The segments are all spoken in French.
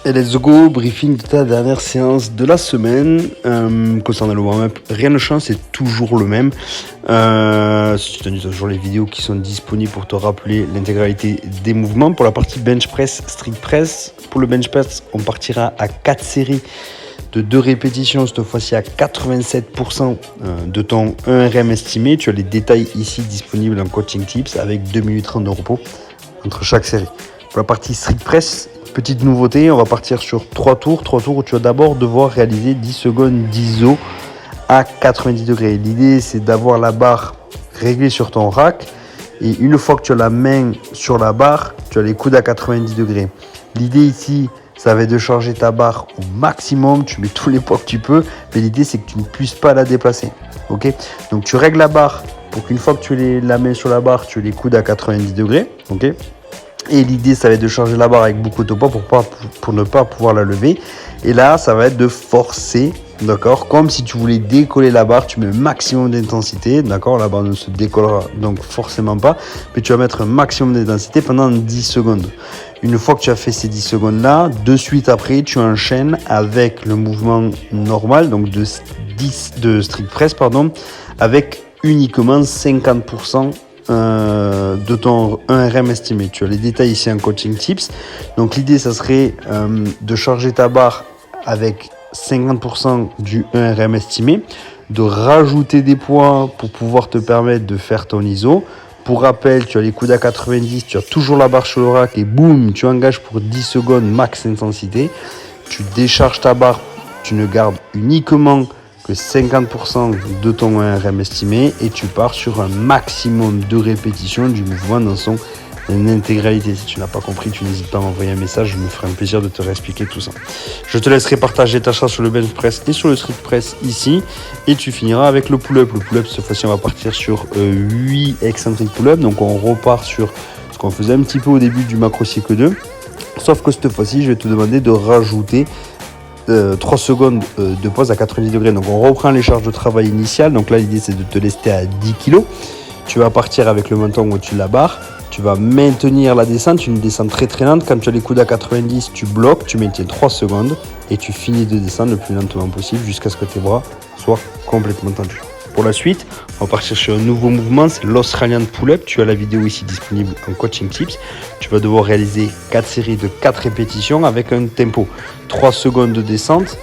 Et let's go, briefing de ta dernière séance de la semaine. Concernant le warm-up, rien ne change, c'est toujours le même. Si tu t'amuses toujours les vidéos qui sont disponibles pour te rappeler l'intégralité des mouvements. Pour la partie bench press, strict press, pour le bench press, on partira à 4 séries de 2 répétitions, cette fois-ci à 87% de ton 1RM estimé. Tu as les détails ici disponibles en coaching tips avec 2 minutes 30 de repos entre chaque série. Pour la partie strict press, petite nouveauté, on va partir sur 3 tours. 3 tours où tu vas d'abord devoir réaliser 10 secondes d'iso à 90 degrés. L'idée, c'est d'avoir la barre réglée sur ton rack. Et une fois que tu as la main sur la barre, tu as les coudes à 90 degrés. L'idée ici, ça va être de charger ta barre au maximum. Tu mets tous les poids que tu peux. Mais l'idée, c'est que tu ne puisses pas la déplacer. Ok ? Donc, tu règles la barre pour qu'une fois que tu as la main sur la barre, tu aies les coudes à 90 degrés. Ok ? Et l'idée, ça va être de charger la barre avec beaucoup de poids pour ne pas pouvoir la lever. Et là, ça va être de forcer, d'accord ? Comme si tu voulais décoller la barre, tu mets un maximum d'intensité, d'accord ? La barre ne se décollera donc forcément pas, mais tu vas mettre un maximum d'intensité pendant 10 secondes. Une fois que tu as fait ces 10 secondes-là, de suite après, tu enchaînes avec le mouvement normal, donc de strict press, avec uniquement 50% de ton 1RM estimé. Tu as les détails ici en coaching tips. Donc l'idée, ça serait de charger ta barre avec 50% du 1RM estimé, de rajouter des poids pour pouvoir te permettre de faire ton ISO. Pour rappel, tu as les coudes à 90, tu as toujours la barre sur le rack et boum, tu engages pour 10 secondes max intensité. Tu décharges ta barre, tu ne gardes uniquement que 50% de ton 1RM estimé et tu pars sur un maximum de répétitions du mouvement dans son intégralité. Si tu n'as pas compris, tu n'hésites pas à m'envoyer un message, je me ferai un plaisir de te réexpliquer tout ça. Je te laisserai partager ta charge sur le bench press et sur le strict press ici et tu finiras avec le pull-up. Le pull-up, cette fois-ci, on va partir sur 8 excentriques pull-up. Donc on repart sur ce qu'on faisait un petit peu au début du macro cycle 2. Sauf que cette fois-ci, je vais te demander de rajouter 3 secondes de pause à 90 degrés. Donc on reprend les charges de travail initiales. Donc là, l'idée, c'est de te lester à 10 kg. Tu vas partir avec le menton au-dessus de la barre. Tu vas maintenir la descente, une descente très très lente. Quand tu as les coudes à 90, tu bloques, tu maintiens 3 secondes et tu finis de descendre le plus lentement possible jusqu'à ce que tes bras soient complètement tendus. Pour la suite, on va partir sur un nouveau mouvement, c'est l'Australian Pull-Up. Tu as la vidéo ici disponible en coaching tips. Tu vas devoir réaliser 4 séries de 4 répétitions avec un tempo. 3 secondes de descente.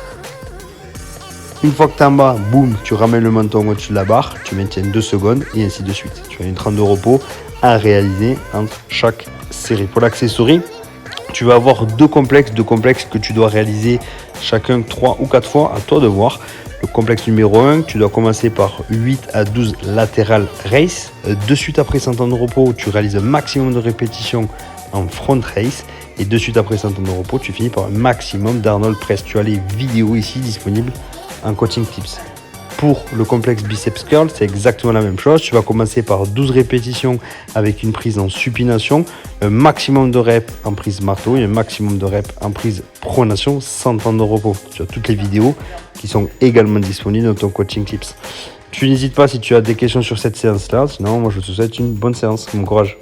Une fois que tu es en bas, boum, tu ramènes le menton au-dessus de la barre, tu maintiens 2 secondes et ainsi de suite. Tu as une trente de repos à réaliser entre chaque série. Pour l'accessory, tu vas avoir deux complexes que tu dois réaliser chacun 3 ou 4 fois, à toi de voir. Le complexe numéro 1, tu dois commencer par 8 à 12 lateral race. De suite après 100 temps de repos, tu réalises un maximum de répétitions en front race. Et de suite après 100 temps de repos, tu finis par un maximum d'Arnold Press. Tu as les vidéos ici disponibles en coaching tips. Pour le complexe biceps curl, c'est exactement la même chose. Tu vas commencer par 12 répétitions avec une prise en supination, un maximum de reps en prise marteau et un maximum de reps en prise pronation, 100 temps de repos. Tu as toutes les vidéos qui sont également disponibles dans ton coaching tips. Tu n'hésites pas si tu as des questions sur cette séance-là. Sinon, moi, je te souhaite une bonne séance. Bon courage.